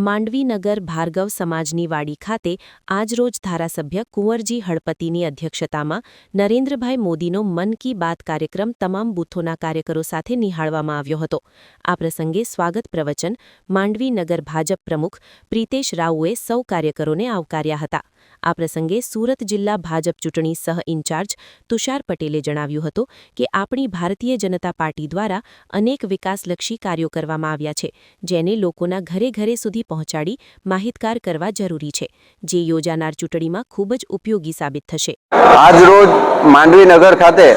માંડવીનગર ભાર્ગવ સમાજની વાડી ખાતે આજરોજ ધારાસભ્ય કુંવરજી હળપતિની અધ્યક્ષતામાં નરેન્દ્રભાઈ મોદીનો મન કી બાત કાર્યક્રમ તમામ બૂથોના કાર્યકરો સાથે નિહાળવામાં આવ્યો હતો। આ પ્રસંગે સ્વાગત પ્રવચન માંડવીનગર ભાજપ પ્રમુખ પ્રીતેશ રાઉએ સૌ કાર્યકરોને આવકાર્યા હતા। આ પ્રસંગે સુરત જિલ્લા ભાજપ ચૂંટણી સહ ઇન્ચાર્જ તુષાર પટેલે જણાવ્યું હતું કે આપણી ભારતીય જનતા પાર્ટી દ્વારા અનેક વિકાસલક્ષી કાર્યો કરવામાં આવ્યા છે, જેને લોકોના ઘરે ઘરે સુધી પહોંચાડી માહિતગાર કરવા જરૂરી છે, જે યોજાનાર ચૂંટણીમાં ખૂબ જ ઉપયોગી સાબિત થશે। આજ રોજ માંડવીનગર ખાતે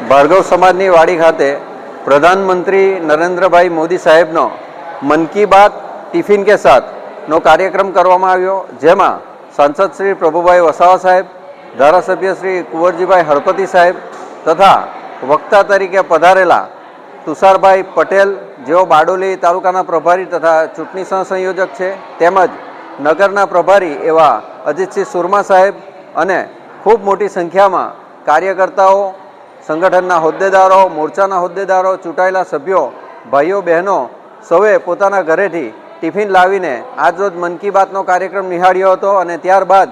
ભાર્ગવ સમાજની વાડી ખાતે પ્રધાનમંત્રી નરેન્દ્રભાઈ મોદી સાહેબનો મન કી બાત ટિફિન કે સાથ નો કાર્યક્રમ કરવામાં આવ્યો, જેમાં સાંસદ શ્રી પ્રભુભાઈ વસાવા સાહેબ, ધારાસભ્ય શ્રી કુંવરજીભાઈ હળપતિ સાહેબ તથા વક્તા તરીકે પધારેલા તુષારભાઈ પટેલ, જેઓ બારડોલી તાલુકાના પ્રભારી તથા ચૂંટણી સહસંયોજક છે, તેમજ નગરના પ્રભારી એવા અજીતસિંહ સુરમા સાહેબ અને ખૂબ મોટી સંખ્યામાં કાર્યકર્તાઓ, સંગઠનના હોદ્દેદારો, મોરચાના હોદ્દેદારો, ચૂંટાયેલા સભ્યો, ભાઈઓ બહેનો સૌએ પોતાના ઘરેથી ટિફિન લાવીને આજરોજ મન કી બાતનો કાર્યક્રમ નિહાળ્યો હતો અને ત્યારબાદ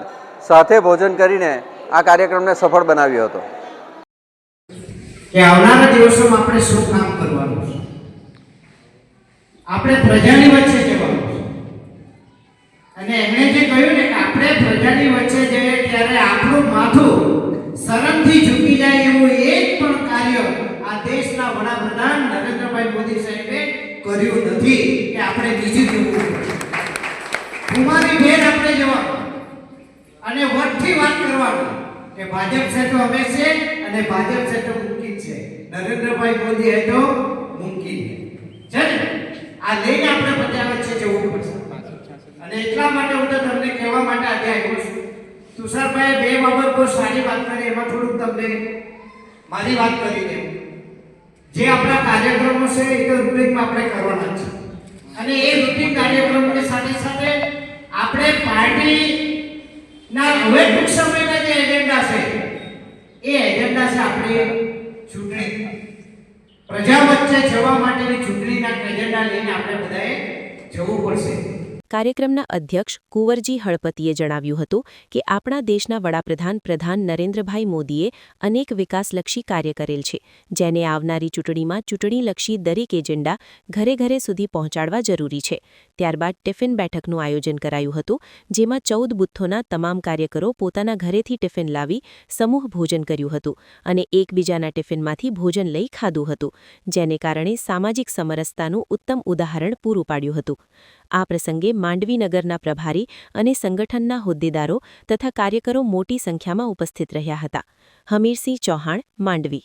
સાથે ભોજન કરીને આ કાર્યક્રમને સફળ બનાવ્યો હતો। કે આવનારા દિવસોમાં આપણે શું કામ કરવાનું છે, આપણે પ્રજાની વચ્ચે જવાનું છે અને એમણે જે કહ્યું ને કે આપણે પ્રજાની વચ્ચે જઈએ ત્યારે આપણું માથું શરમથી ઝૂકી જાય એવું એક પણ કાર્ય આ દેશના વડાપ્રધાન નરેન્દ્રભાઈ મોદી સાહેબે કર્યું નથી કે આપણે બીજું જોવું કુમારી બેન આપણે જવાનું અને વટથી વાત કરવાનું કે ભાજપ છે તો અમે છે અને ભાજપ છે તો મુમકિન છે, નરેન્દ્રભાઈ મોદી હે તો મુમકિન છે ને, આ લઈને આપણે બધા વચ્ચે જવું પડશે। અને એટલા માટે હું તો તમને કહેવા માટે આજે આવ્યો છું। તુષારભાઈએ બે બાબત બહુ સારી વાત કરી, એમાં થોડુંક તમને મારી વાત કરી દઉં। જે આપણા કાર્યક્રમો છે એ તો રૂટિનમાં આપણે કરવાના છે અને એ રૂટિન કાર્યક્રમોની સાથે સાથે આપણે પાર્ટીના હવે ટૂંક સમયના જે એજન્ડા છે એ એજન્ડા છે આપણે ચૂંટણી, પ્રજા વચ્ચે જવા માટેની ચૂંટણીના એજન્ડા લઈને આપણે બધાએ જવું પડશે। કાર્યક્રમના અધ્યક્ષ કુંવરજી હળપતિએ જણાવ્યું હતું કે આપણા દેશના વડાપ્રધાન નરેન્દ્રભાઈ મોદીએ અનેક વિકાસલક્ષી કાર્ય કરેલ છે, જેને આવનારી ચૂંટણીમાં ચૂંટણીલક્ષી દરેક એજન્ડા ઘરે ઘરે સુધી પહોંચાડવા જરૂરી છે। ત્યારબાદ ટિફિન બેઠકનું આયોજન કરાયું હતું, જેમાં 14 બૂથોના તમામ કાર્યકરો પોતાના ઘરેથી ટિફિન લાવી સમૂહ ભોજન કર્યું હતું અને એકબીજાના ટિફિનમાંથી ભોજન લઈ ખાધું હતું, જેને કારણે સામાજિક સમરસતાનું ઉત્તમ ઉદાહરણ પૂરું પાડ્યું હતું। આ પ્રસંગે માંડવીનગરના પ્રભારી અને સંગઠનના હોદ્દેદારો તથા કાર્યકરો મોટી સંખ્યામાં ઉપસ્થિત રહ્યા હતા। હમીરસિંહ ચૌહાણ, માંડવી।